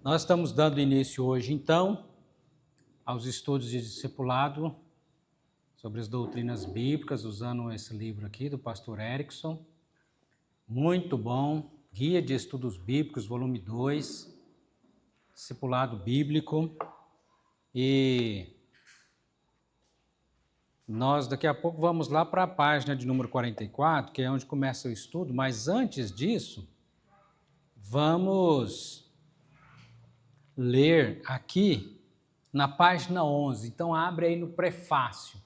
Nós estamos dando início hoje, então, aos estudos de discipulado sobre as doutrinas bíblicas, usando esse livro aqui do pastor Erickson. Muito bom, Guia de Estudos Bíblicos, volume 2, discipulado bíblico. E nós daqui a pouco vamos lá para a página de número 44, que é onde começa o estudo, mas antes disso, vamos ler aqui na página 11. Então, abre aí no prefácio.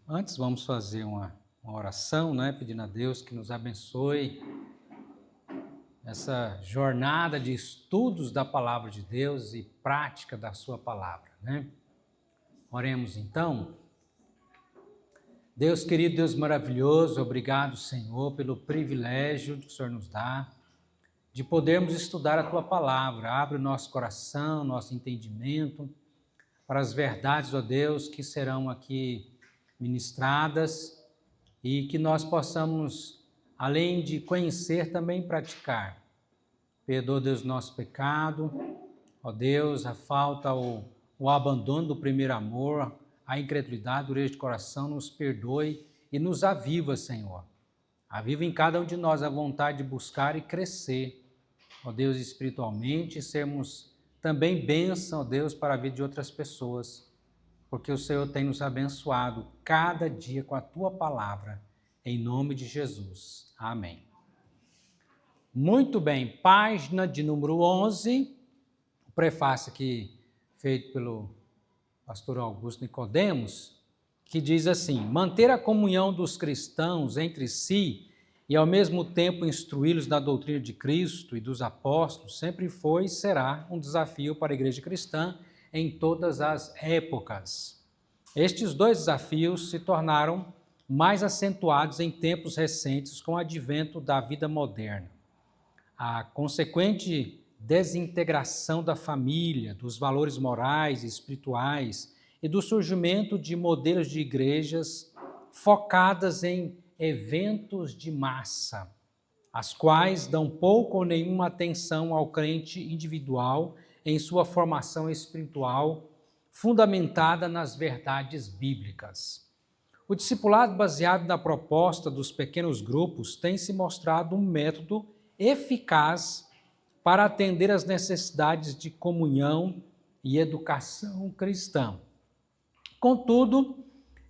Antes, vamos fazer uma oração, né? Pedindo a Deus que nos abençoe essa jornada de estudos da Palavra de Deus e prática da sua Palavra, né? Oremos, então. Deus querido, Deus maravilhoso, obrigado, Senhor, pelo privilégio que o Senhor nos dá de podermos estudar a Tua Palavra. Abre o nosso coração, nosso entendimento para as verdades, ó Deus, que serão aqui ministradas e que nós possamos, além de conhecer, também praticar. Perdoa, Deus, nosso pecado, ó Deus, a falta, o abandono do primeiro amor, a incredulidade, dureza de coração, nos perdoe e nos aviva, Senhor. Aviva em cada um de nós a vontade de buscar e crescer, ó Deus, espiritualmente, e sermos também bênção, ó Deus, para a vida de outras pessoas, porque o Senhor tem nos abençoado cada dia com a Tua Palavra, em nome de Jesus. Amém. Muito bem, página de número 11, o prefácio aqui feito pelo pastor Augusto Nicodemos, que diz assim: manter a comunhão dos cristãos entre si e ao mesmo tempo instruí-los da doutrina de Cristo e dos apóstolos sempre foi e será um desafio para a igreja cristã em todas as épocas. Estes dois desafios se tornaram mais acentuados em tempos recentes com o advento da vida moderna. A consequente desintegração da família, dos valores morais e espirituais e do surgimento de modelos de igrejas focadas em eventos de massa, as quais dão pouco ou nenhuma atenção ao crente individual em sua formação espiritual, fundamentada nas verdades bíblicas. O discipulado baseado na proposta dos pequenos grupos tem se mostrado um método eficaz para atender às necessidades de comunhão e educação cristã. Contudo,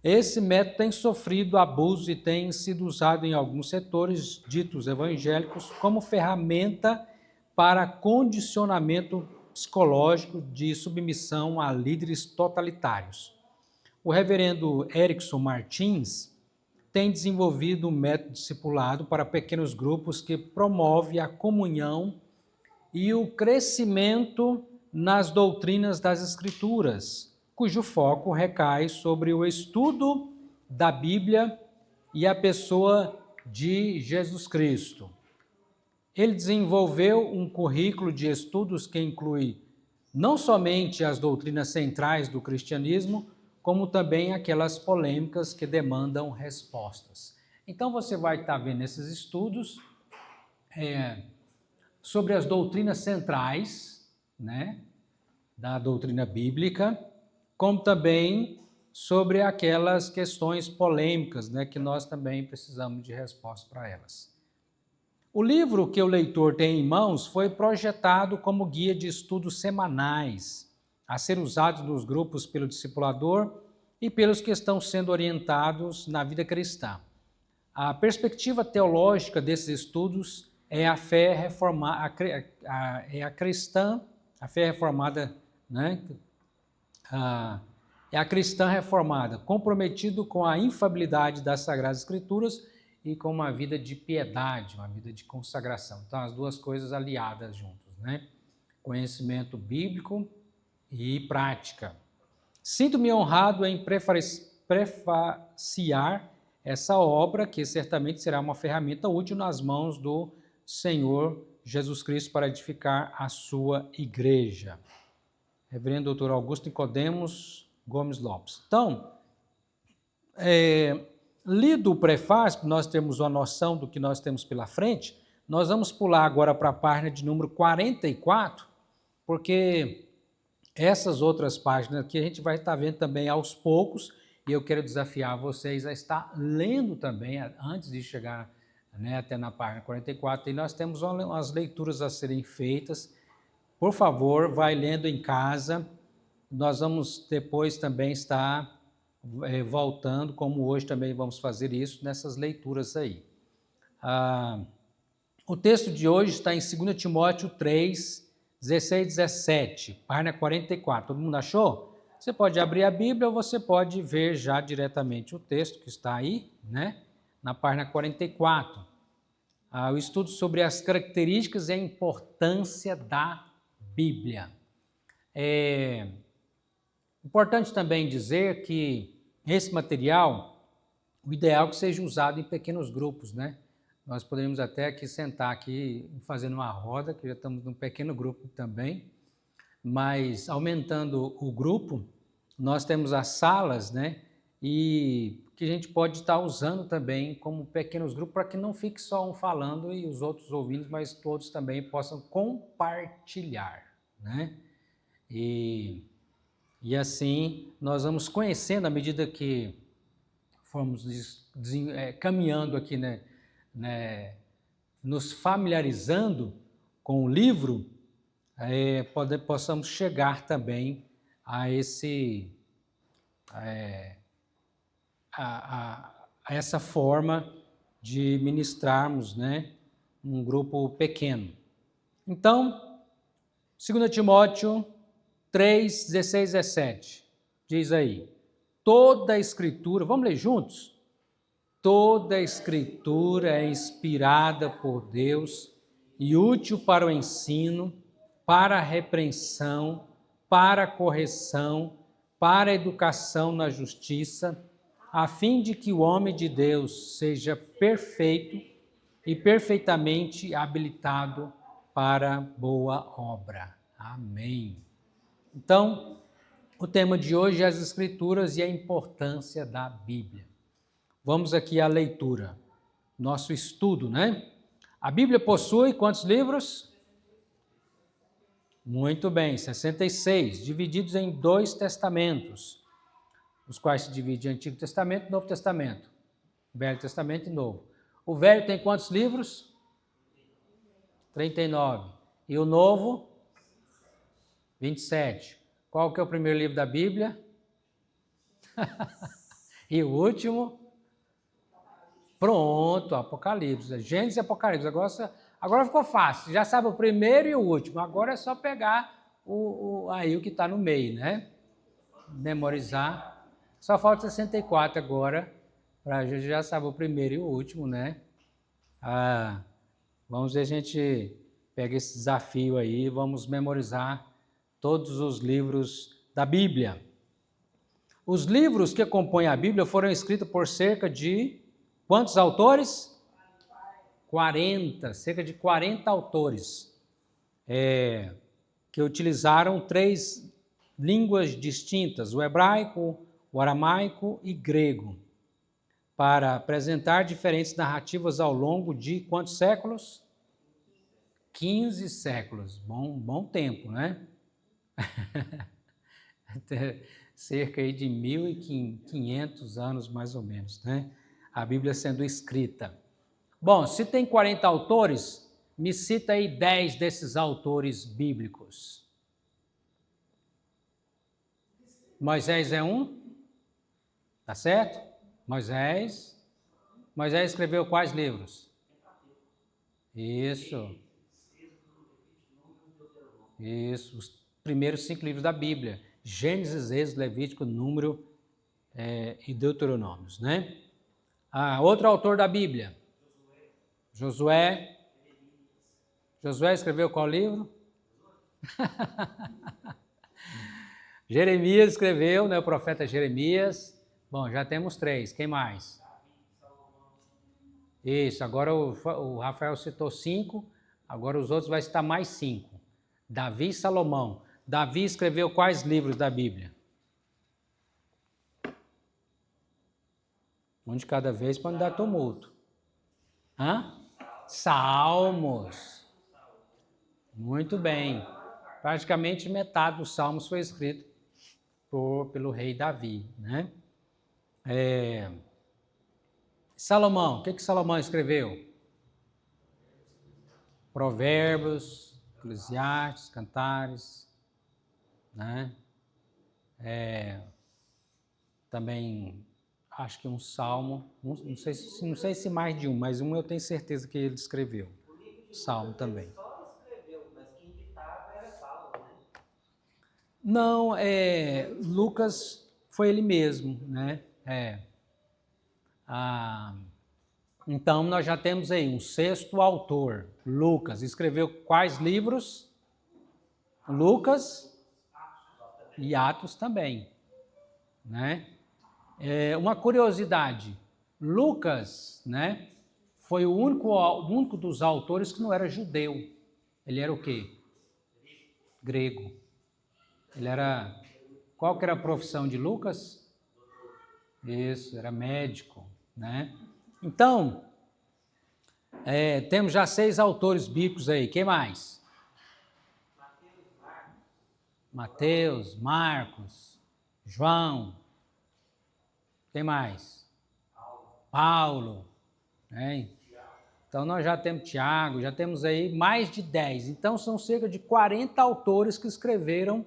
esse método tem sofrido abuso e tem sido usado em alguns setores ditos evangélicos como ferramenta para condicionamento psicológico de submissão a líderes totalitários. O reverendo Erickson Martins tem desenvolvido um método discipulado para pequenos grupos que promove a comunhão e o crescimento nas doutrinas das Escrituras, cujo foco recai sobre o estudo da Bíblia e a pessoa de Jesus Cristo. Ele desenvolveu um currículo de estudos que inclui não somente as doutrinas centrais do cristianismo, como também aquelas polêmicas que demandam respostas. Então você vai estar vendo esses estudos sobre as doutrinas centrais, né, da doutrina bíblica, como também sobre aquelas questões polêmicas, né, que nós também precisamos de resposta para elas. O livro que o leitor tem em mãos foi projetado como guia de estudos semanais, a ser usados nos grupos pelo discipulador e pelos que estão sendo orientados na vida cristã. A perspectiva teológica desses estudos é a fé reformada, a fé reformada, né? É a cristã reformada, comprometido com a infalibilidade das Sagradas Escrituras e com uma vida de piedade, uma vida de consagração. Então, as duas coisas aliadas juntas, né? Conhecimento bíblico e prática. Sinto-me honrado em prefaciar essa obra, que certamente será uma ferramenta útil nas mãos do Senhor Jesus Cristo para edificar a sua igreja. Reverendo Dr. Augusto Nicodemos Gomes Lopes. Então, lido o prefácio, nós temos uma noção do que nós temos pela frente, Nós vamos pular agora para a página de número 44, porque essas outras páginas aqui a gente vai estar vendo também aos poucos, e eu quero desafiar vocês a estar lendo também, antes de chegar, né, até na página 44, e nós temos umas leituras a serem feitas. Por favor, vai lendo em casa. Nós vamos depois também estar voltando, como hoje também vamos fazer isso, nessas leituras aí. O texto de hoje está em 2 Timóteo 3, 16 e 17, página 44. Todo mundo achou? Você pode abrir a Bíblia ou você pode ver já diretamente o texto que está aí, né? Na página 44. O estudo sobre as características e a importância da Bíblia. É importante também dizer que esse material, o ideal é que seja usado em pequenos grupos, né? Nós poderíamos até aqui sentar aqui fazendo uma roda, que já estamos num pequeno grupo também, mas aumentando o grupo, nós temos as salas, né? E que a gente pode estar usando também como pequenos grupos, para que não fique só um falando e os outros ouvindo, mas todos também possam compartilhar, né? E assim nós vamos conhecendo à medida que formos caminhando aqui, né, nos familiarizando com o livro, possamos chegar também a essa forma de ministrarmos, né, um grupo pequeno. Então, 2 Timóteo 3, 16 e 17, diz aí, toda a Escritura, vamos ler juntos? Toda a Escritura é inspirada por Deus e útil para o ensino, para a repreensão, para a correção, para a educação na justiça, a fim de que o homem de Deus seja perfeito e perfeitamente habilitado para boa obra. Amém. Então, o tema de hoje é as Escrituras e a importância da Bíblia. Vamos aqui à leitura, nosso estudo, né? A Bíblia possui quantos livros? Muito bem, 66, divididos em 2 testamentos, os quais se dividem em Antigo Testamento e Novo Testamento, Velho Testamento e Novo. O Velho tem quantos livros? 39. E o Novo? 27. Qual que é o primeiro livro da Bíblia? E o último? Pronto, Apocalipse. Gênesis e Apocalipse. Agora ficou fácil. Já sabe o primeiro e o último. Agora é só pegar o que está no meio, né? Memorizar. Só falta 64 agora. A gente já sabe o primeiro e o último, né? Vamos ver se a gente pega esse desafio aí. Vamos memorizar todos os livros da Bíblia. Os livros que compõem a Bíblia foram escritos por cerca de quantos autores? 40, cerca de 40 autores, que utilizaram 3 línguas distintas, o hebraico, o aramaico e grego, para apresentar diferentes narrativas ao longo de quantos séculos? 15 séculos, bom tempo, né? Cerca aí de 1.500 anos, mais ou menos, né? A Bíblia sendo escrita. Bom, se tem 40 autores, me cita aí 10 desses autores bíblicos. Moisés é um, tá certo? Moisés escreveu quais livros? Isso, os primeiros 5 livros da Bíblia. Gênesis, Êxodo, Levítico, Número e Deuteronômios, né? Outro autor da Bíblia? Josué. Josué escreveu qual livro? Jeremias escreveu, né? O profeta Jeremias. Bom, já temos 3. Quem mais? Isso, agora o Rafael citou 5, agora os outros vai citar mais 5. Davi e Salomão. Davi escreveu quais livros da Bíblia? Um de cada vez para não dar tumulto. Salmos. Muito bem. Praticamente metade dos Salmos foi escrito pelo rei Davi, né? Salomão, o que Salomão escreveu? Provérbios, Eclesiastes, Cantares, né? Também acho que um salmo, não sei se mais de um, mas um eu tenho certeza que ele escreveu. Salmo também. Só escreveu, mas quem ditava era Paulo, né? Não, Lucas foi ele mesmo, né? Então nós já temos aí um sexto autor, Lucas. Escreveu quais livros? Lucas e Atos também, né? Uma curiosidade, Lucas, né, foi o único dos autores que não era judeu. Ele era o quê? Grego. Qual que era a profissão de Lucas? Isso, era médico, né? Então, temos já 6 autores bíblicos aí. Quem mais? Mateus, Marcos, João. Quem mais? Paulo, né? Então nós já temos Tiago, já temos aí mais de 10. Então são cerca de 40 autores que escreveram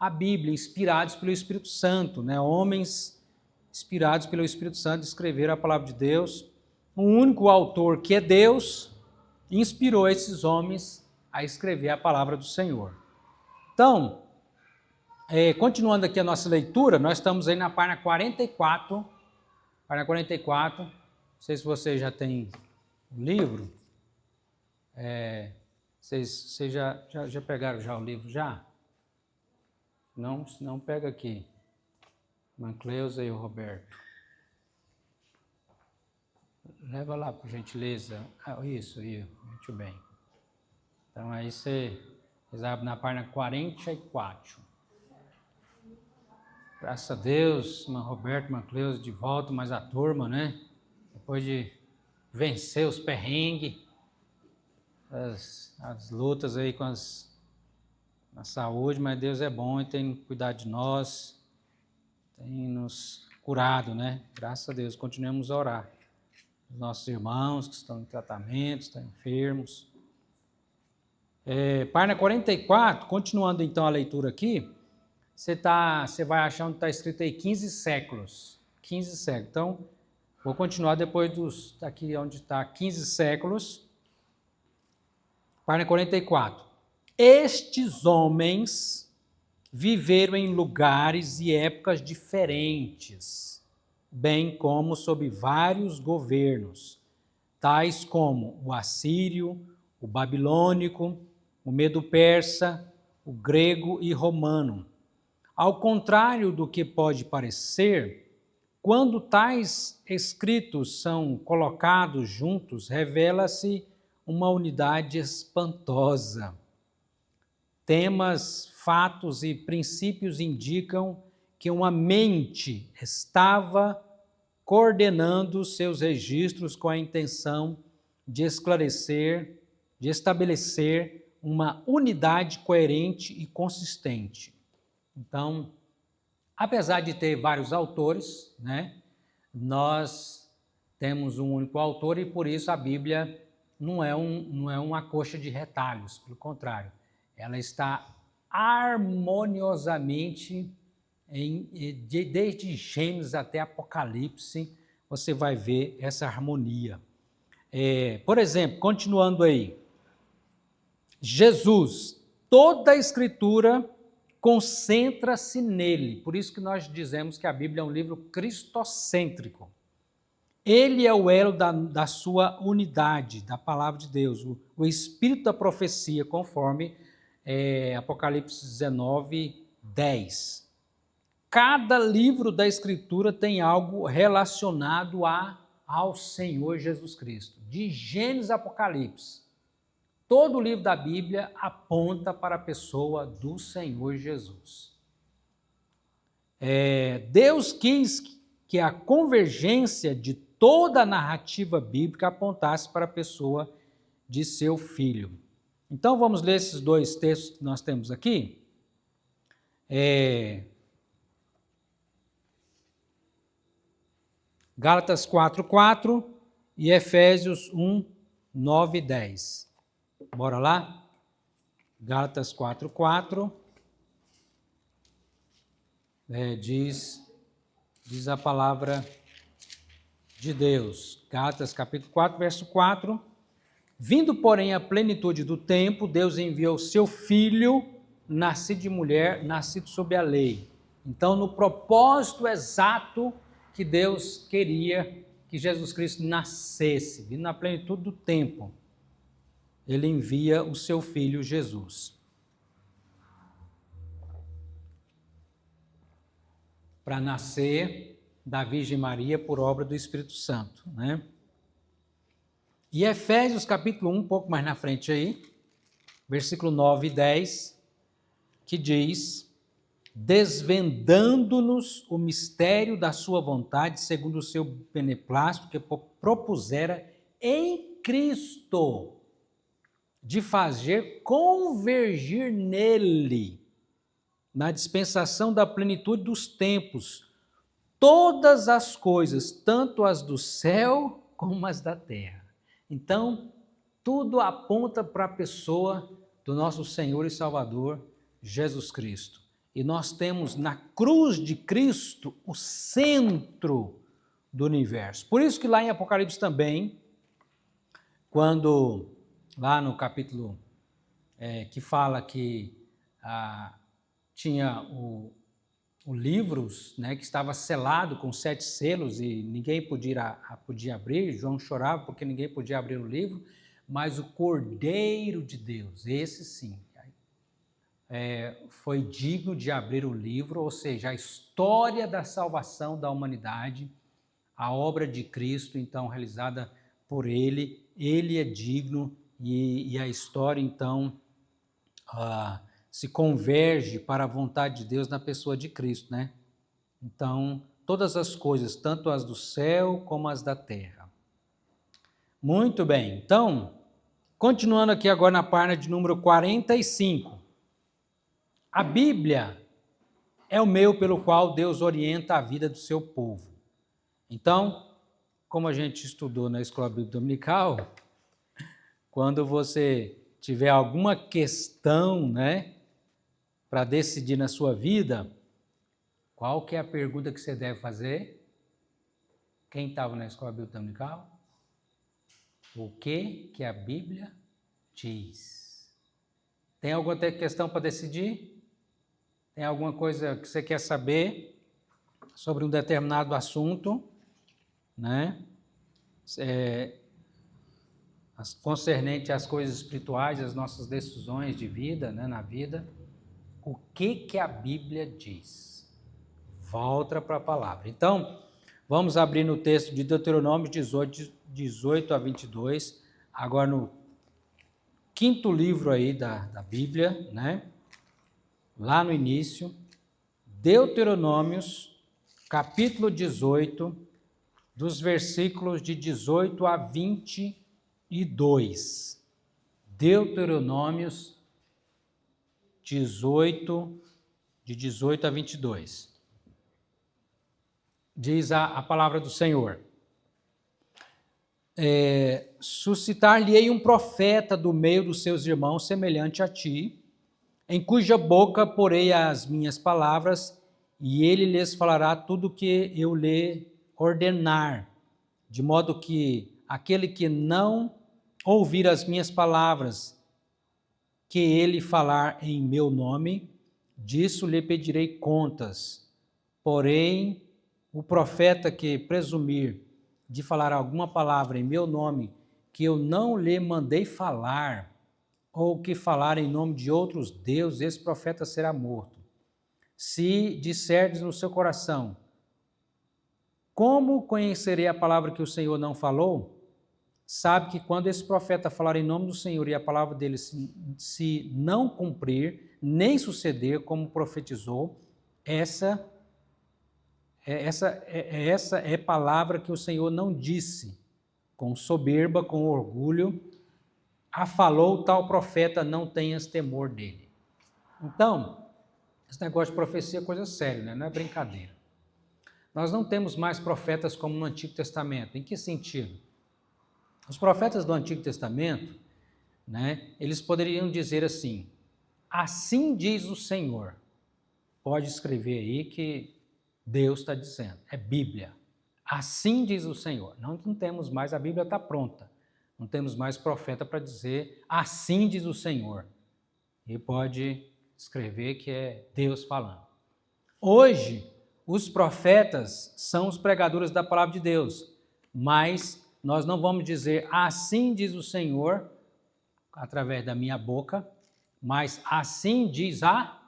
a Bíblia, inspirados pelo Espírito Santo, né? Homens inspirados pelo Espírito Santo escreveram a palavra de Deus. Um único autor, que é Deus, inspirou esses homens a escrever a palavra do Senhor. Então, continuando aqui a nossa leitura, nós estamos aí na página 44. Página 44, não sei se vocês já têm o livro. Vocês já pegaram já o livro já? Se não pega aqui. Mancleusa e o Roberto. Leva lá, por gentileza. Isso, muito bem. Então aí vocês abrem na página 44. Graças a Deus, irmão Roberto, Mancleusa de volta, mais a turma, né? Depois de vencer os perrengues, as lutas aí com a saúde, mas Deus é bom e tem cuidado de nós, tem nos curado, né? Graças a Deus, continuemos a orar. Os nossos irmãos que estão em tratamento, estão enfermos. Página 44, continuando então a leitura aqui, você vai achar onde está escrito aí 15 séculos. 15 séculos. Então, vou continuar depois daqui onde está 15 séculos. Página 44. Estes homens viveram em lugares e épocas diferentes, bem como sob vários governos, tais como o assírio, o babilônico, o medo-persa, o grego e romano. Ao contrário do que pode parecer, quando tais escritos são colocados juntos, revela-se uma unidade espantosa. Temas, fatos e princípios indicam que uma mente estava coordenando seus registros com a intenção de esclarecer, de estabelecer uma unidade coerente e consistente. Então, apesar de ter vários autores, né, nós temos um único autor e por isso a Bíblia não é uma coxa de retalhos, pelo contrário, ela está harmoniosamente desde Gênesis até Apocalipse, você vai ver essa harmonia. Por exemplo, continuando aí, Jesus, toda a Escritura concentra-se nele, por isso que nós dizemos que a Bíblia é um livro cristocêntrico. Ele é o elo da sua unidade, da palavra de Deus, o espírito da profecia, conforme Apocalipse 19, 10. Cada livro da Escritura tem algo relacionado ao Senhor Jesus Cristo. De Gênesis a Apocalipse, todo o livro da Bíblia aponta para a pessoa do Senhor Jesus. Deus quis que a convergência de toda a narrativa bíblica apontasse para a pessoa de seu Filho. Então, vamos ler esses dois textos que nós temos aqui. Gálatas 4:4 e Efésios 1:9 e 10. Bora lá? Gálatas 4:4 diz a palavra de Deus. Gálatas capítulo 4, verso 4. Vindo, porém, a plenitude do tempo, Deus enviou seu Filho, nascido de mulher, nascido sob a lei. Então, no propósito exato que Deus queria que Jesus Cristo nascesse, vindo na plenitude do tempo, ele envia o seu Filho Jesus. Para nascer da Virgem Maria por obra do Espírito Santo, né? E Efésios capítulo 1, um pouco mais na frente aí, versículo 9 e 10, que diz: desvendando-nos o mistério da sua vontade, segundo o seu beneplácito, que propusera em Cristo, de fazer convergir nele, na dispensação da plenitude dos tempos, todas as coisas, tanto as do céu como as da terra. Então, tudo aponta para a pessoa do nosso Senhor e Salvador, Jesus Cristo. E nós temos na cruz de Cristo o centro do universo. Por isso que lá em Apocalipse também, quando lá no capítulo que fala que tinha o livros, né, que estava selado com 7 selos e ninguém podia abrir, João chorava porque ninguém podia abrir o livro, mas o Cordeiro de Deus, esse sim, foi digno de abrir o livro, ou seja, a história da salvação da humanidade, a obra de Cristo, então, realizada por ele é digno e a história, então, se converge para a vontade de Deus na pessoa de Cristo, né? Então, todas as coisas, tanto as do céu como as da terra. Muito bem, então, continuando aqui agora na página de número 45. A Bíblia é o meio pelo qual Deus orienta a vida do seu povo. Então, como a gente estudou na Escola Bíblica Dominical, quando você tiver alguma questão, né, para decidir na sua vida, qual que é a pergunta que você deve fazer? Quem estava na Escola Bíblica Dominical? O que a Bíblia diz? Tem alguma questão para decidir? Tem alguma coisa que você quer saber sobre um determinado assunto, né? Concernente às coisas espirituais, às nossas decisões de vida, né, na vida. O que a Bíblia diz? Volta para a palavra. Então, vamos abrir no texto de Deuteronômio 18 a 22, agora no 5º livro aí da Bíblia, né? Lá no início, Deuteronômios, capítulo 18, dos versículos de 18 a 22. Deuteronômios 18, de 18 a 22. Diz a palavra do Senhor: suscitar-lhe-ei um profeta do meio dos seus irmãos, semelhante a ti, em cuja boca porei as minhas palavras, e ele lhes falará tudo o que eu lhe ordenar, de modo que aquele que não ouvir as minhas palavras, que ele falar em meu nome, disso lhe pedirei contas. Porém, o profeta que presumir de falar alguma palavra em meu nome, que eu não lhe mandei falar, ou que falar em nome de outros deuses, esse profeta será morto. Se disserdes no seu coração, como conhecerei a palavra que o Senhor não falou? Sabe que quando esse profeta falar em nome do Senhor e a palavra dele se não cumprir, nem suceder como profetizou, essa é palavra que o Senhor não disse, com soberba, com orgulho, a falou tal profeta, não tenhas temor dele. Então, esse negócio de profecia é coisa séria, né? Não é brincadeira. Nós não temos mais profetas como no Antigo Testamento. Em que sentido? Os profetas do Antigo Testamento, né, eles poderiam dizer assim, assim diz o Senhor. Pode escrever aí que Deus está dizendo, é Bíblia. Assim diz o Senhor. Não temos mais, a Bíblia está pronta. Não temos mais profeta para dizer, assim diz o Senhor. E pode escrever que é Deus falando. Hoje, os profetas são os pregadores da palavra de Deus, mas nós não vamos dizer, assim diz o Senhor, através da minha boca, mas assim diz a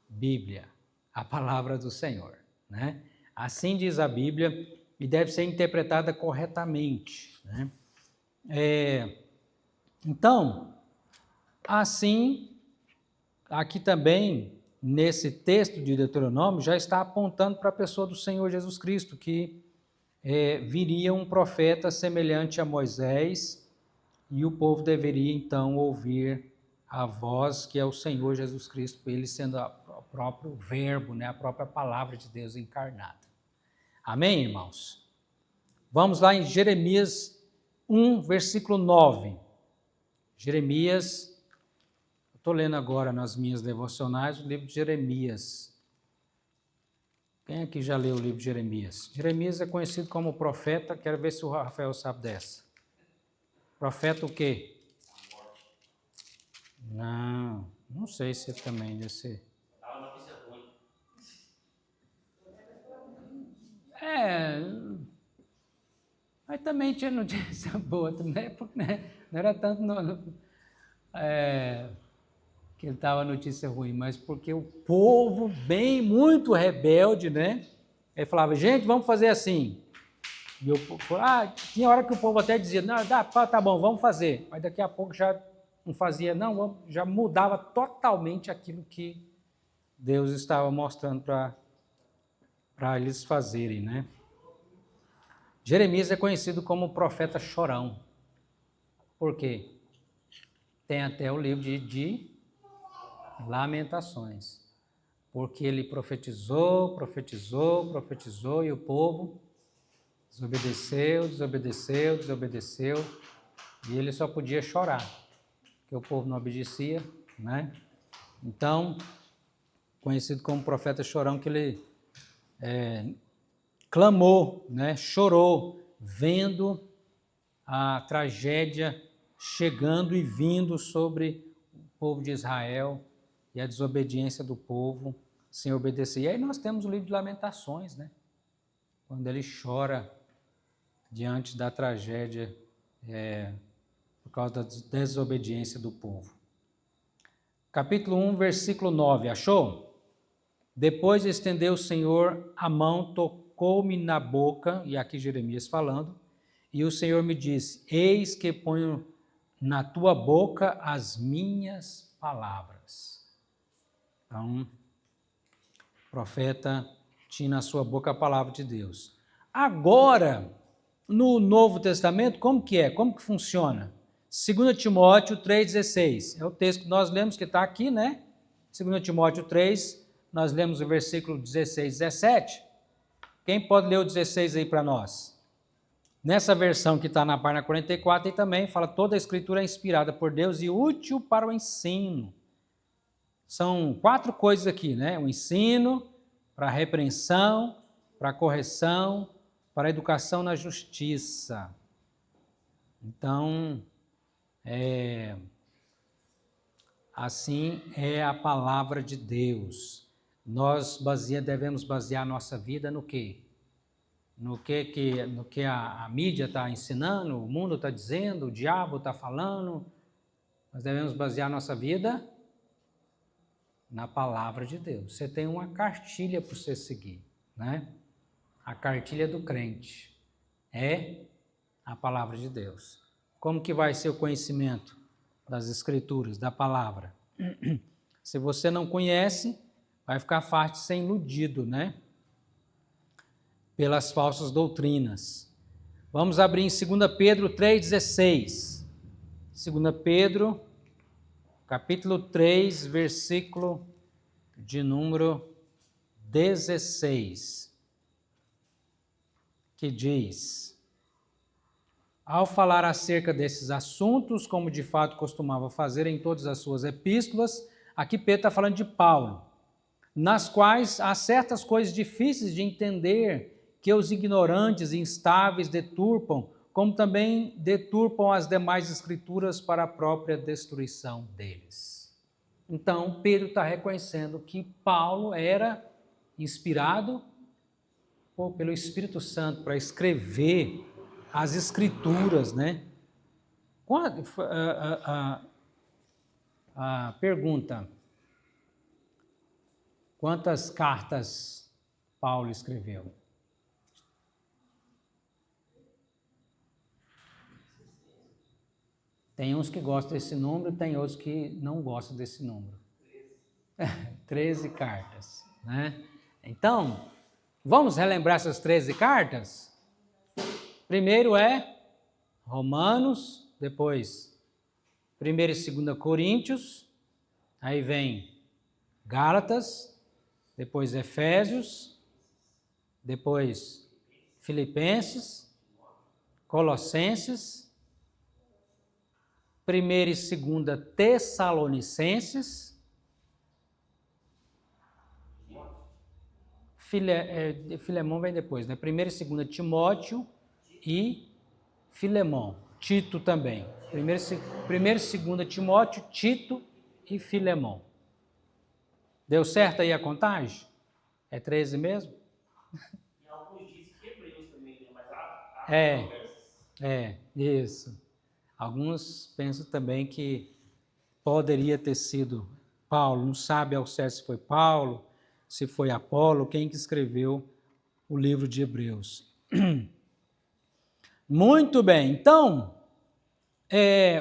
Bíblia, a palavra do Senhor, né? Assim diz a Bíblia e deve ser interpretada corretamente, né? Então, assim, aqui também, nesse texto de Deuteronômio, já está apontando para a pessoa do Senhor Jesus Cristo, que viria um profeta semelhante a Moisés, e o povo deveria, então, ouvir a voz que é o Senhor Jesus Cristo, ele sendo o próprio verbo, né, a própria palavra de Deus encarnada. Amém, irmãos? Vamos lá em Jeremias 1, versículo 9. Jeremias, estou lendo agora nas minhas devocionais o livro de Jeremias. Quem aqui já leu o livro de Jeremias? Jeremias é conhecido como profeta, quero ver se o Rafael sabe dessa. Profeta o quê? Não sei se também deve ser. Mas também tinha notícia boa também, porque não era tanto que ele estava notícia ruim, mas porque o povo, bem, muito rebelde, né? Ele falava, gente, vamos fazer assim. E tinha hora que o povo até dizia, não, tá bom, vamos fazer. Mas daqui a pouco já não fazia, não, já mudava totalmente aquilo que Deus estava mostrando para eles fazerem, né? Jeremias é conhecido como profeta chorão. Por quê? Tem até o livro de Lamentações. Porque ele profetizou, e o povo desobedeceu, e ele só podia chorar, porque o povo não obedecia, né? Então, conhecido como profeta chorão, que ele clamou, né? Chorou, vendo a tragédia chegando e vindo sobre o povo de Israel e a desobediência do povo sem obedecer. E aí nós temos o livro de Lamentações, né? Quando ele chora diante da tragédia por causa da desobediência do povo. Capítulo 1, versículo 9, achou? Depois estendeu o Senhor a mão, tocou-me na boca, e aqui Jeremias falando, e o Senhor me disse, eis que ponho na tua boca as minhas palavras. Então, o profeta tinha na sua boca a palavra de Deus. Agora, no Novo Testamento, como que é? Como que funciona? 2 Timóteo 3,16. É o texto que nós lemos, que está aqui, né? 2 Timóteo 3, nós lemos o versículo 16, 17. Quem pode ler o 16 aí para nós? Nessa versão que está na página 44, e também fala, toda a escritura é inspirada por Deus e útil para o ensino. São 4 coisas aqui, né? O ensino, para a repreensão, para a correção, para a educação na justiça. Então, assim é a palavra de Deus. Nós devemos basear a nossa vida no quê? No que a mídia está ensinando, o mundo está dizendo, o diabo está falando. Nós devemos basear a nossa vida na palavra de Deus. Você tem uma cartilha para você seguir, né? A cartilha do crente é a palavra de Deus. Como que vai ser o conhecimento das Escrituras, da palavra? Se você não conhece, vai ficar fácil de ser iludido, né? Pelas falsas doutrinas. Vamos abrir em 2 Pedro 3,16. 2 Pedro, capítulo 3, versículo de número 16, que diz: ao falar acerca desses assuntos, como de fato costumava fazer em todas as suas epístolas, aqui Pedro está falando de Paulo, nas quais há certas coisas difíceis de entender que os ignorantes e instáveis deturpam, como também deturpam as demais escrituras para a própria destruição deles. Então, Pedro está reconhecendo que Paulo era inspirado pelo Espírito Santo para escrever as escrituras, né? A pergunta: quantas cartas Paulo escreveu? Tem uns que gostam desse número, tem outros que não gostam desse número. 13 cartas, né? Então, vamos relembrar essas 13 cartas? Primeiro é Romanos, depois 1 e 2 Coríntios, aí vem Gálatas, depois Efésios, depois Filipenses, Colossenses, 1 e 2 Tessalonicenses, Filemão vem depois, né? 1 e 2 Timóteo e Filemão, Tito também. 1 e 2 Timóteo, Tito e Filemão. Deu certo aí a contagem? É 13 mesmo? E alguns dizem que Hebreus também, mas Isso. Alguns pensam também que poderia ter sido Paulo, não sabe ao certo se foi Paulo, se foi Apolo, quem que escreveu o livro de Hebreus. Muito bem, então,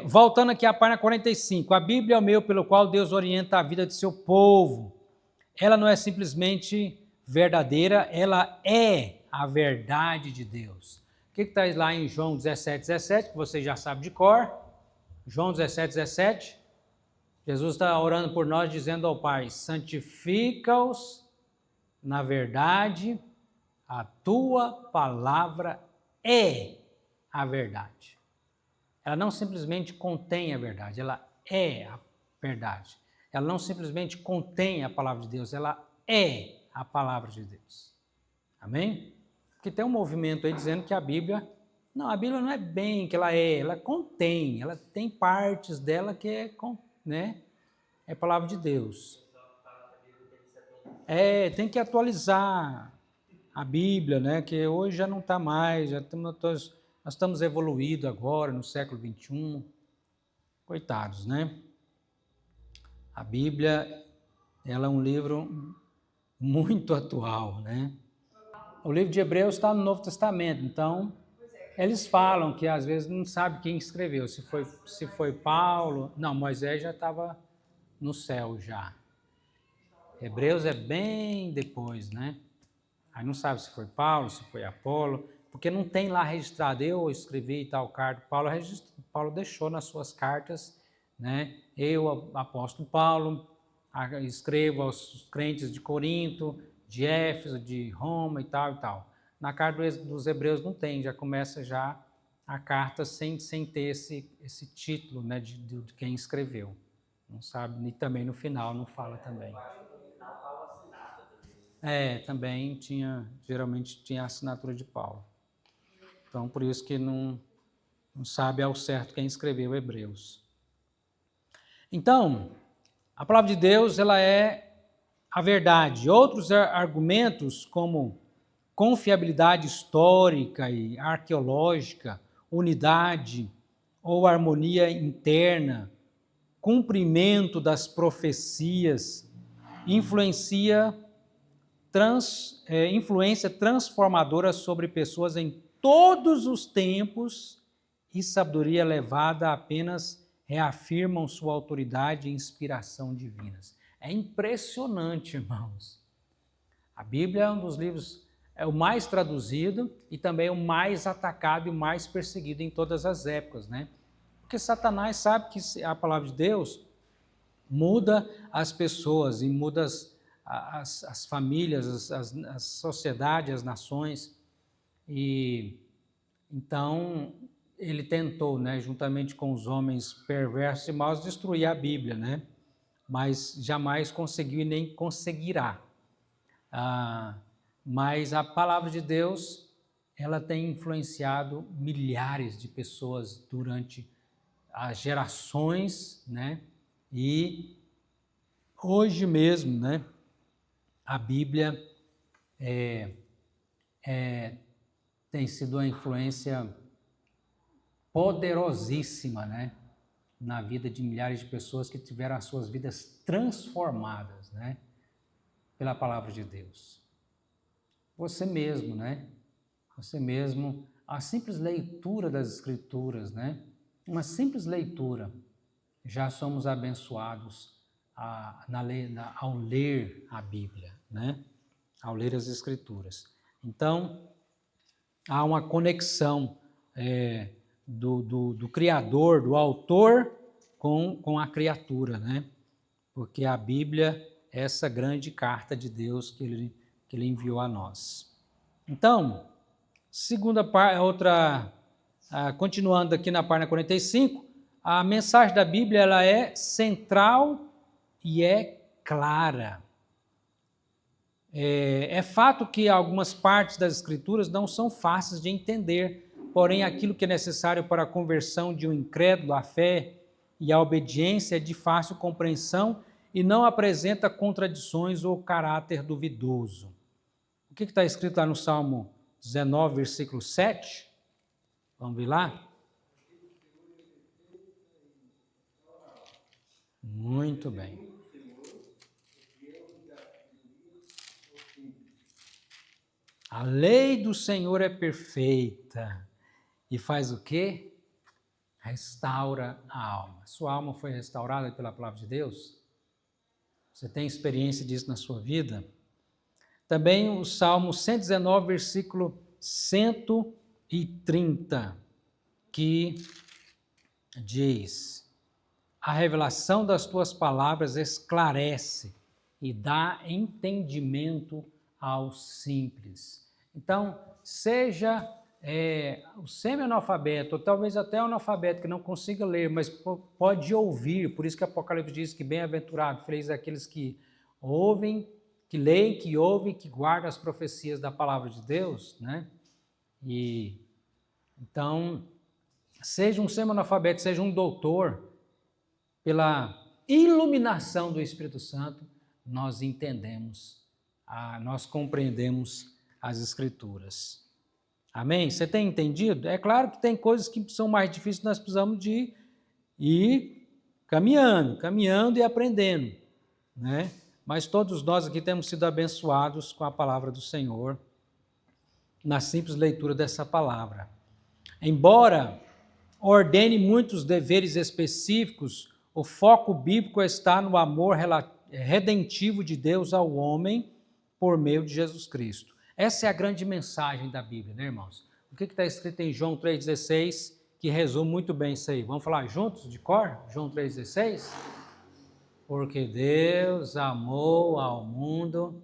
voltando aqui à página 45, a Bíblia é o meio pelo qual Deus orienta a vida de seu povo. Ela não é simplesmente verdadeira, ela é a verdade de Deus. O que está lá em João 17, que você já sabe de cor? João 17, Jesus está orando por nós, dizendo ao Pai: santifica-os na verdade, a tua palavra é a verdade. Ela não simplesmente contém a verdade, ela é a verdade. Ela não simplesmente contém a palavra de Deus, ela é a palavra de Deus. Amém? Porque tem um movimento aí dizendo que a Bíblia não é bem que ela contém, ela tem partes dela que é palavra de Deus. Tem que atualizar a Bíblia, né? Que hoje já não está mais, nós estamos evoluídos agora, no século XXI. Coitados, né? A Bíblia, ela é um livro muito atual, né? O livro de Hebreus está no Novo Testamento, então eles falam que às vezes não sabe quem escreveu, se foi Paulo. Não, Moisés já estava no céu já. Hebreus é bem depois, né? Aí não sabe se foi Paulo, se foi Apolo, porque não tem lá registrado, eu escrevi tal carta. Paulo deixou nas suas cartas, né? Eu, apóstolo Paulo, escrevo aos crentes de Corinto, de Éfeso, de Roma e tal e tal. Na carta dos Hebreus não tem, já começa já a carta sem ter esse título, né, de quem escreveu. Não sabe, e também no final não fala também. Também geralmente tinha a assinatura de Paulo. Então, por isso que não sabe ao certo quem escreveu Hebreus. Então, a palavra de Deus, ela é a verdade. Outros argumentos, como confiabilidade histórica e arqueológica, unidade ou harmonia interna, cumprimento das profecias, influência transformadora sobre pessoas em todos os tempos e sabedoria elevada apenas reafirmam sua autoridade e inspiração divinas. É impressionante, irmãos. A Bíblia é um dos livros, é o mais traduzido e também o mais atacado e o mais perseguido em todas as épocas, né? Porque Satanás sabe que a palavra de Deus muda as pessoas e muda as famílias, as sociedades, as nações. E então ele tentou, né, juntamente com os homens perversos e maus, destruir a Bíblia, né? Mas jamais conseguiu e nem conseguirá. Mas a palavra de Deus, ela tem influenciado milhares de pessoas durante as gerações, né? E hoje mesmo, né, a Bíblia tem sido uma influência poderosíssima, né, na vida de milhares de pessoas que tiveram as suas vidas transformadas, né, pela palavra de Deus. Você mesmo, né? Você mesmo, a simples leitura das Escrituras, né? Uma simples leitura, já somos abençoados ao ler a Bíblia, né? Ao ler as Escrituras. Então, há uma conexão do Criador, do autor, com a criatura, né? Porque a Bíblia é essa grande carta de Deus que ele enviou a nós. Então, segunda parte, continuando aqui na página 45, a mensagem da Bíblia ela é central e é clara. É fato que algumas partes das Escrituras não são fáceis de entender, porém aquilo que é necessário para a conversão de um incrédulo à fé e à obediência é de fácil compreensão e não apresenta contradições ou caráter duvidoso. O que está escrito lá no Salmo 19, versículo 7? Vamos ver lá? Muito bem. A lei do Senhor é perfeita e faz o quê? Restaura a alma. Sua alma foi restaurada pela palavra de Deus? Você tem experiência disso na sua vida? Também o Salmo 119, versículo 130, que diz: a revelação das tuas palavras esclarece e dá entendimento aos simples. Então, seja o semi-analfabeto, ou talvez até o analfabeto que não consiga ler, mas pode ouvir, por isso que Apocalipse diz que bem-aventurado, feliz aqueles que ouvem, que leem, que ouvem, que guardam as profecias da palavra de Deus, né? E então, seja um semi-analfabeto, seja um doutor, pela iluminação do Espírito Santo, nós entendemos, nós compreendemos as Escrituras. Amém? Você tem entendido? É claro que tem coisas que são mais difíceis, nós precisamos de ir caminhando e aprendendo, né? Mas todos nós aqui temos sido abençoados com a palavra do Senhor, na simples leitura dessa palavra. Embora ordene muitos deveres específicos, o foco bíblico está no amor redentivo de Deus ao homem por meio de Jesus Cristo. Essa é a grande mensagem da Bíblia, né, irmãos? O que está escrito em João 3,16, que resume muito bem isso aí? Vamos falar juntos, de cor? João 3,16? Porque Deus amou ao mundo.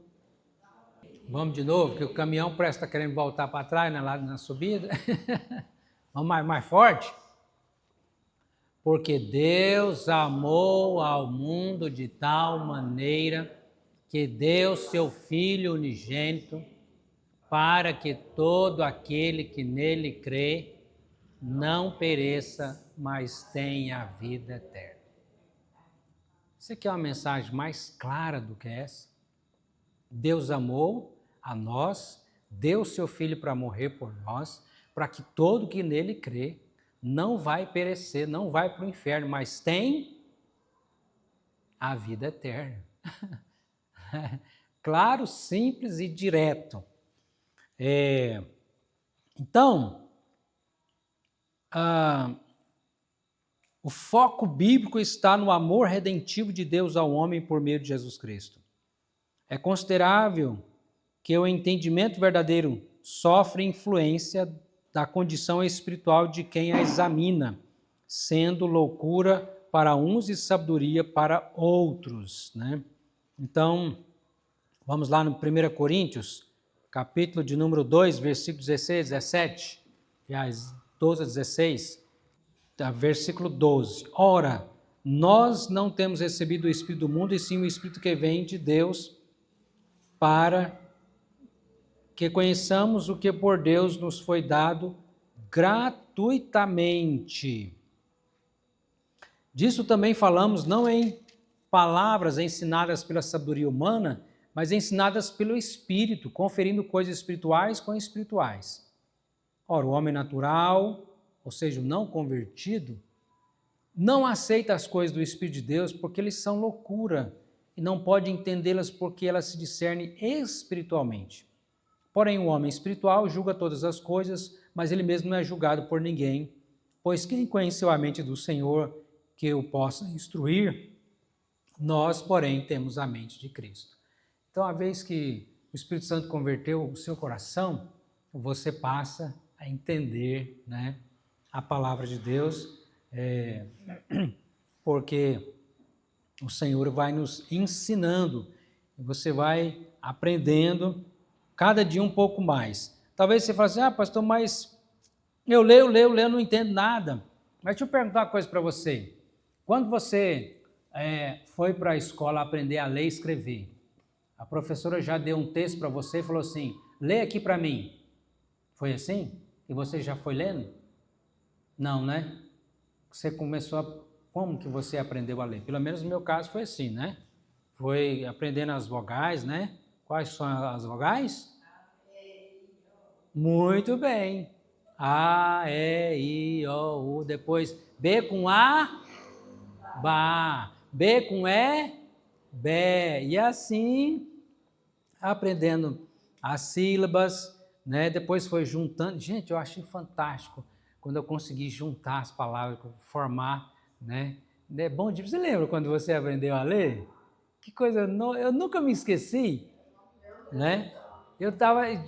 Vamos de novo, que o caminhão parece que está querendo voltar para trás, né, lá na subida. Vamos mais forte? Porque Deus amou ao mundo de tal maneira que deu seu Filho unigênito, para que todo aquele que nele crê não pereça, mas tenha a vida eterna. Você quer uma mensagem mais clara do que essa? Deus amou a nós, deu seu Filho para morrer por nós, para que todo que nele crê não vai perecer, não vai para o inferno, mas tem a vida eterna. Claro, simples e direto. Então, o foco bíblico está no amor redentivo de Deus ao homem por meio de Jesus Cristo. É considerável que o entendimento verdadeiro sofre influência da condição espiritual de quem a examina, sendo loucura para uns e sabedoria para outros, né? Então, vamos lá no 1 Coríntios, capítulo de número 2, versículo 16, 17, aliás, 12 a 16, versículo 12. Ora, nós não temos recebido o Espírito do mundo, e sim o Espírito que vem de Deus, para que conheçamos o que por Deus nos foi dado gratuitamente. Disso também falamos não em palavras ensinadas pela sabedoria humana, mas ensinadas pelo Espírito, conferindo coisas espirituais com espirituais. Ora, o homem natural, ou seja, o não convertido, não aceita as coisas do Espírito de Deus porque eles são loucura e não pode entendê-las porque elas se discernem espiritualmente. Porém, o homem espiritual julga todas as coisas, mas ele mesmo não é julgado por ninguém, pois quem conheceu a mente do Senhor que o possa instruir? Nós, porém, temos a mente de Cristo. Então, a vez que o Espírito Santo converteu o seu coração, você passa a entender, né, a palavra de Deus, porque o Senhor vai nos ensinando, e você vai aprendendo cada dia um pouco mais. Talvez você fale assim, pastor, mas eu leio, não entendo nada. Mas deixa eu perguntar uma coisa para você. Quando você foi para a escola aprender a ler e escrever, a professora já deu um texto para você e falou assim, lê aqui para mim. Foi assim? E você já foi lendo? Não, né? Você começou a... Como que você aprendeu a ler? Pelo menos no meu caso foi assim, né? Foi aprendendo as vogais, né? Quais são as vogais? Muito bem. A, E, I, O, U. Depois B com A, Bá. B com E, Bé. E assim, aprendendo as sílabas, né? Depois foi juntando. Gente, eu achei fantástico quando eu consegui juntar as palavras, formar, né? É bom de... Você lembra quando você aprendeu a ler? Que coisa... Eu nunca me esqueci, né?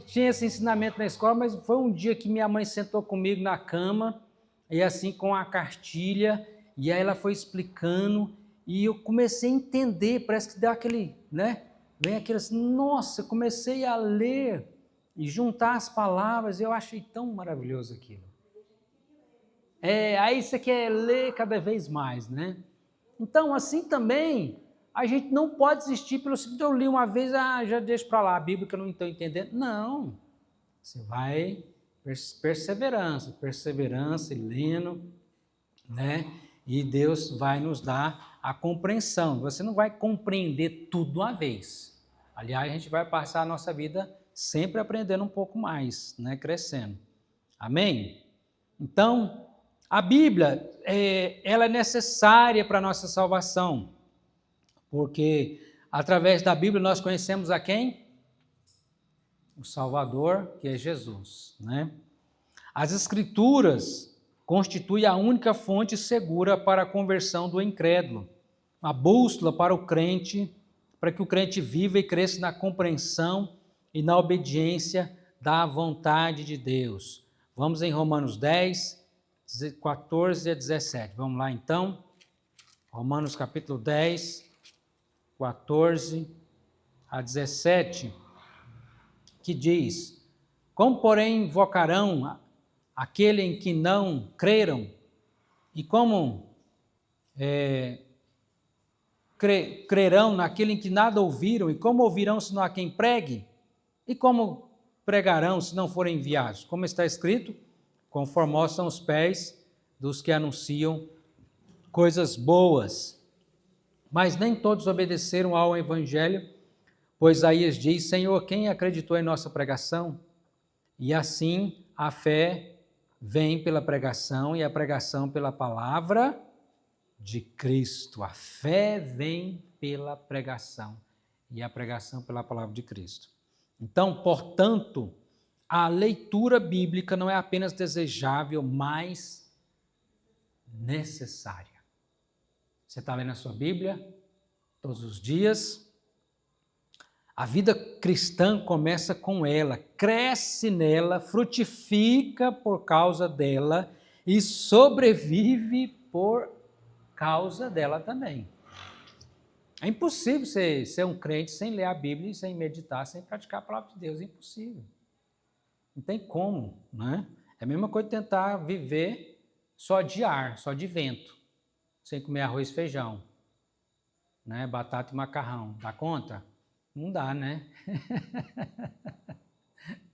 Tinha esse ensinamento na escola, mas foi um dia que minha mãe sentou comigo na cama, e assim com a cartilha, e aí ela foi explicando, e eu comecei a entender, parece que deu aquele, né? Vem aquilo assim, nossa, eu comecei a ler e juntar as palavras, eu achei tão maravilhoso aquilo. Aí você quer ler cada vez mais, né? Então, assim também, a gente não pode desistir pelo simples eu li uma vez, já deixo para lá a Bíblia que eu não estou entendendo. Não, você vai perseverança e lendo, né? E Deus vai nos dar a compreensão. Você não vai compreender tudo uma vez. Aliás, a gente vai passar a nossa vida sempre aprendendo um pouco mais, né? Crescendo. Amém? Então, a Bíblia, ela é necessária para a nossa salvação, porque através da Bíblia nós conhecemos a quem? O Salvador, que é Jesus, né? As Escrituras constituem a única fonte segura para a conversão do incrédulo, a bússola para o crente, para que o crente viva e cresça na compreensão e na obediência da vontade de Deus. Vamos em Romanos 10, 14 a 17. Vamos lá então. Romanos capítulo 10, 14 a 17, que diz: como, porém, invocarão aquele em que não creram? E como crerão naquele em que nada ouviram? E como ouvirão se não há quem pregue? E como pregarão se não forem enviados? Como está escrito, conformosos são os pés dos que anunciam coisas boas. Mas nem todos obedeceram ao evangelho, pois Isaías diz: Senhor, quem acreditou em nossa pregação? E assim a fé vem pela pregação, e a pregação pela palavra de Cristo. A fé vem pela pregação, e a pregação pela palavra de Cristo. Então, portanto, a leitura bíblica não é apenas desejável, mas necessária. Você está lendo a sua Bíblia todos os dias? A vida cristã começa com ela, cresce nela, frutifica por causa dela e sobrevive por causa dela também. É impossível você ser um crente sem ler a Bíblia, sem meditar, sem praticar a palavra de Deus. É impossível. Não tem como, né? É a mesma coisa tentar viver só de ar, só de vento, sem comer arroz e feijão, né? Batata e macarrão. Dá conta? Não dá, né?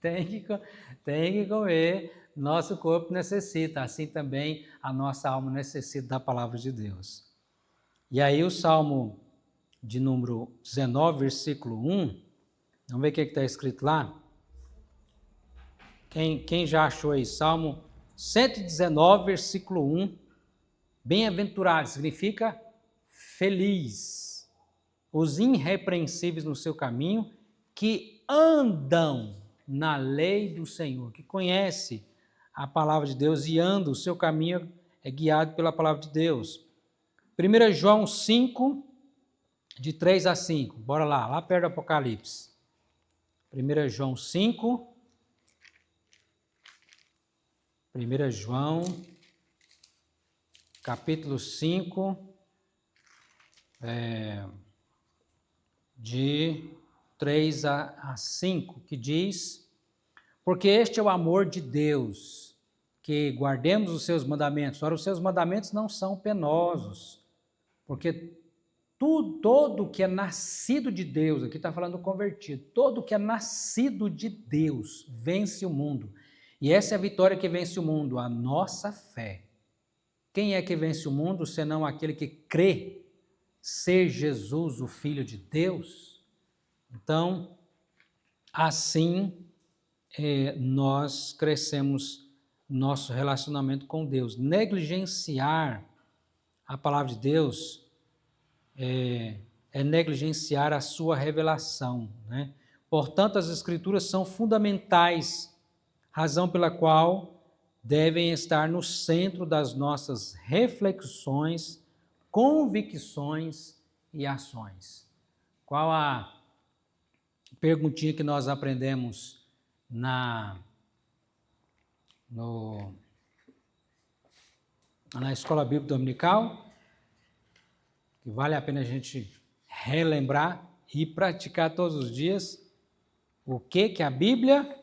Tem que comer. Nosso corpo necessita, assim também a nossa alma necessita da palavra de Deus. E aí o Salmo de número 19, versículo 1, vamos ver o que está escrito lá? Quem já achou aí? Salmo 119, versículo 1, bem-aventurado, significa feliz, os irrepreensíveis no seu caminho, que andam na lei do Senhor, que conhece a palavra de Deus e anda, o seu caminho é guiado pela palavra de Deus. 1 João 5, de 3 a 5, bora lá perto do Apocalipse. 1 João 5, 1 João, capítulo 5, de 3 a 5, que diz: porque este é o amor de Deus, que guardemos os seus mandamentos. Ora, os seus mandamentos não são penosos, porque todo que é nascido de Deus, aqui está falando do convertido, todo que é nascido de Deus vence o mundo. E essa é a vitória que vence o mundo, a nossa fé. Quem é que vence o mundo, senão aquele que crê ser Jesus, o Filho de Deus? Então, assim nós crescemos nosso relacionamento com Deus. Negligenciar a palavra de Deus é negligenciar a sua revelação, né? Portanto, as Escrituras são fundamentais, razão pela qual devem estar no centro das nossas reflexões, convicções e ações. Qual a perguntinha que nós aprendemos na Escola Bíblica Dominical? Que vale a pena a gente relembrar e praticar todos os dias. O que a Bíblia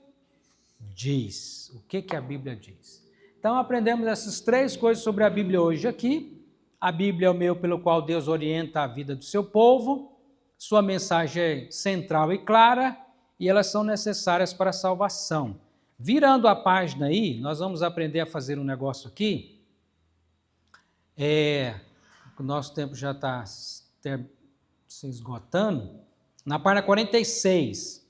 diz? O que a Bíblia diz? Então aprendemos essas 3 coisas sobre a Bíblia hoje aqui. A Bíblia é o meio pelo qual Deus orienta a vida do seu povo. Sua mensagem é central e clara e elas são necessárias para a salvação. Virando a página aí, nós vamos aprender a fazer um negócio aqui. O nosso tempo já está se esgotando. Na página 46,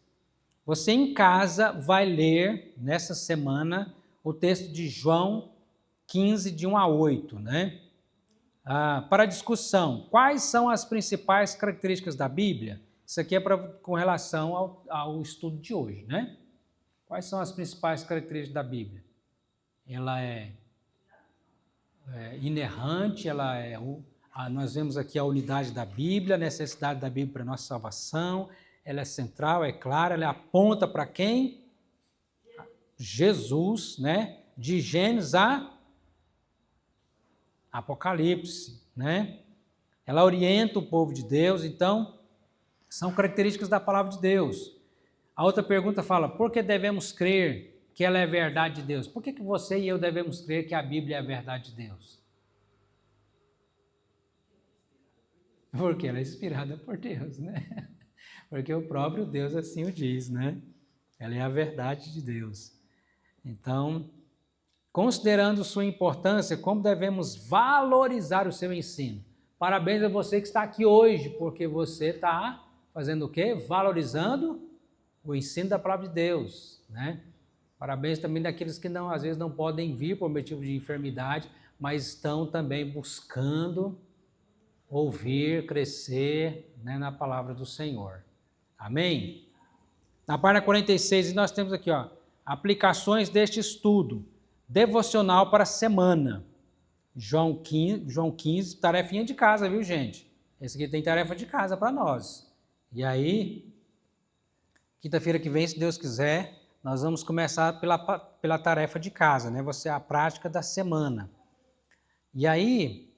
você em casa vai ler, nessa semana, o texto de João 15, de 1 a 8, né? Para discussão, quais são as principais características da Bíblia? Isso aqui é com relação ao estudo de hoje, né? Quais são as principais características da Bíblia? Ela é inerrante, nós vemos aqui a unidade da Bíblia, a necessidade da Bíblia para a nossa salvação, ela é central, é clara, ela aponta para quem? Jesus, né? De Gênesis a Apocalipse, né? Ela orienta o povo de Deus, então, são características da palavra de Deus. A outra pergunta fala, por que devemos crer que ela é a verdade de Deus? Por que você e eu devemos crer que a Bíblia é a verdade de Deus? Porque ela é inspirada por Deus, né? Porque o próprio Deus assim o diz, né? Ela é a verdade de Deus. Então, considerando sua importância, como devemos valorizar o seu ensino? Parabéns a você que está aqui hoje, porque você está fazendo o quê? Valorizando o ensino da palavra de Deus, né? Parabéns também daqueles que às vezes não podem vir por motivo de enfermidade, mas estão também buscando ouvir, crescer, né, na palavra do Senhor. Amém? Na página 46, nós temos aqui, aplicações deste estudo devocional para a semana. João 15, tarefinha de casa, viu, gente? Esse aqui tem tarefa de casa para nós. E aí, quinta-feira que vem, se Deus quiser, nós vamos começar pela tarefa de casa, né? Você a prática da semana. E aí,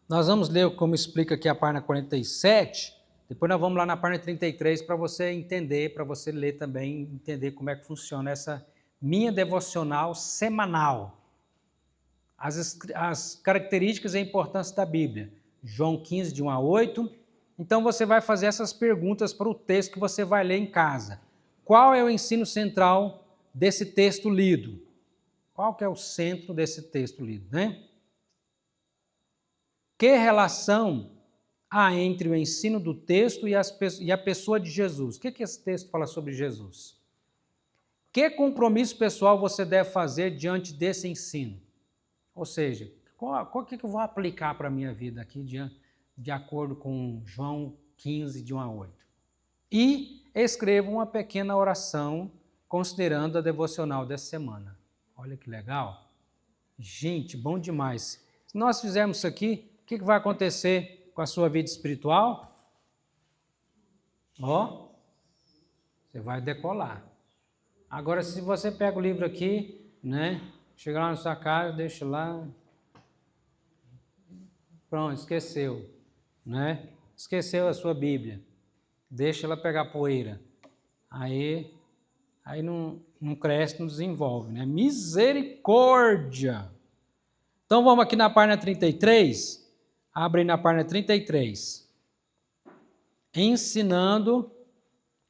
nós vamos ler como explica aqui a página 47, depois nós vamos lá na página 33 para você entender, para você ler também, entender como é que funciona essa minha devocional semanal. As características e a importância da Bíblia. João 15, de 1 a 8. Então você vai fazer essas perguntas para o texto que você vai ler em casa. Qual é o ensino central desse texto lido? Qual que é o centro desse texto lido, né? Que relação há entre o ensino do texto e a pessoa de Jesus? O que esse texto fala sobre Jesus? Que compromisso pessoal você deve fazer diante desse ensino? Ou seja, qual que eu vou aplicar para a minha vida aqui de acordo com João 15, de 1 a 8? E escreva uma pequena oração considerando a devocional dessa semana. Olha que legal. Gente, bom demais. Se nós fizermos isso aqui, o que vai acontecer com a sua vida espiritual? Ó, você vai decolar. Agora, se você pega o livro aqui, né? Chega lá na sua casa, deixa lá. Pronto, esqueceu, né? Esqueceu a sua Bíblia. Deixa ela pegar poeira. Aí não cresce, não desenvolve, né? Misericórdia! Então vamos aqui na página 33. Abre aí na página 33. Ensinando.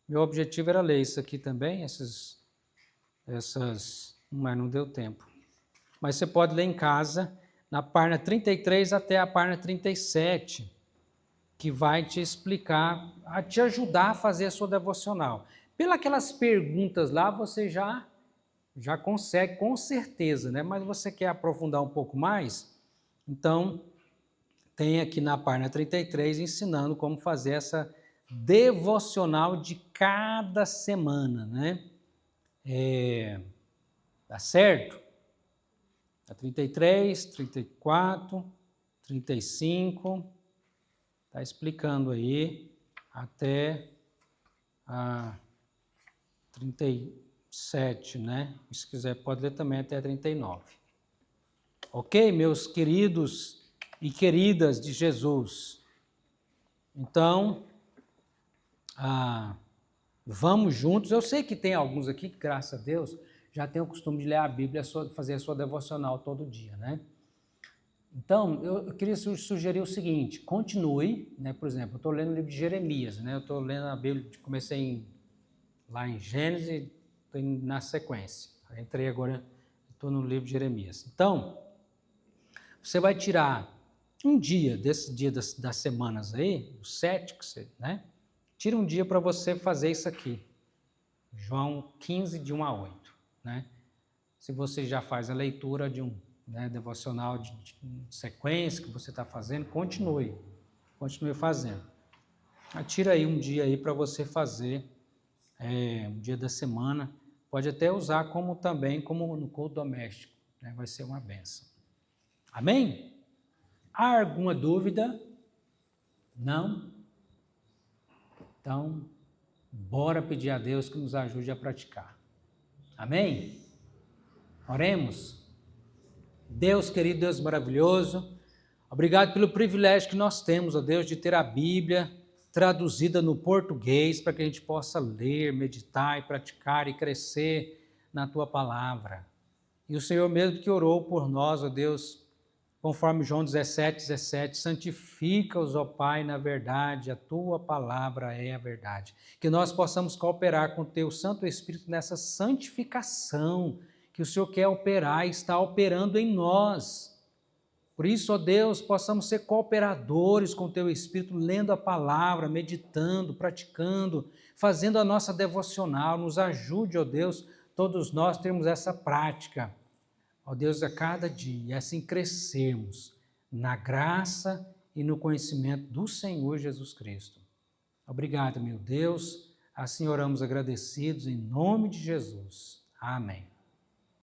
Meu objetivo era ler isso aqui também, mas não deu tempo. Mas você pode ler em casa, na página 33 até a página 37, que vai te explicar, a te ajudar a fazer a sua devocional. Pelas perguntas lá, você já consegue, com certeza, né? Mas você quer aprofundar um pouco mais? Então, tem aqui na página 33, ensinando como fazer essa devocional de cada semana, né? Tá certo? A 33, 34, 35, está explicando aí até a 37, né? Se quiser pode ler também até a 39. Ok, meus queridos e queridas de Jesus? Então, vamos juntos. Eu sei que tem alguns aqui que, graças a Deus, já tem o costume de ler a Bíblia, fazer a sua devocional todo dia, né? Então, eu queria sugerir o seguinte, continue, né? Por exemplo, eu estou lendo o livro de Jeremias, né? Eu estou lendo a Bíblia, comecei lá em Gênesis, estou indo na sequência. Entrei agora, estou no livro de Jeremias. Então, você vai tirar um dia, desse dia das semanas aí, os 7, né? Tira um dia para você fazer isso aqui. João 15, de 1 a 8. Né? Se você já faz a leitura de devocional de sequência que você está fazendo, continue fazendo. Tira aí um dia aí para você fazer, um dia da semana, pode até usar como no culto doméstico, né? Vai ser uma bênção. Amém? Há alguma dúvida? Não? Então, bora pedir a Deus que nos ajude a praticar. Amém? Oremos. Deus querido, Deus maravilhoso, obrigado pelo privilégio que nós temos, ó Deus, de ter a Bíblia traduzida no português para que a gente possa ler, meditar e praticar e crescer na Tua palavra. E o Senhor mesmo que orou por nós, ó Deus, conforme João 17:17, santifica-os, ó Pai, na verdade, a Tua palavra é a verdade. Que nós possamos cooperar com o Teu Santo Espírito nessa santificação que o Senhor quer operar e está operando em nós. Por isso, ó Deus, possamos ser cooperadores com o Teu Espírito, lendo a palavra, meditando, praticando, fazendo a nossa devocional. Nos ajude, ó Deus, todos nós termos essa prática, ó Deus, a cada dia, e assim crescermos na graça e no conhecimento do Senhor Jesus Cristo. Obrigado, meu Deus. Assim oramos agradecidos em nome de Jesus. Amém.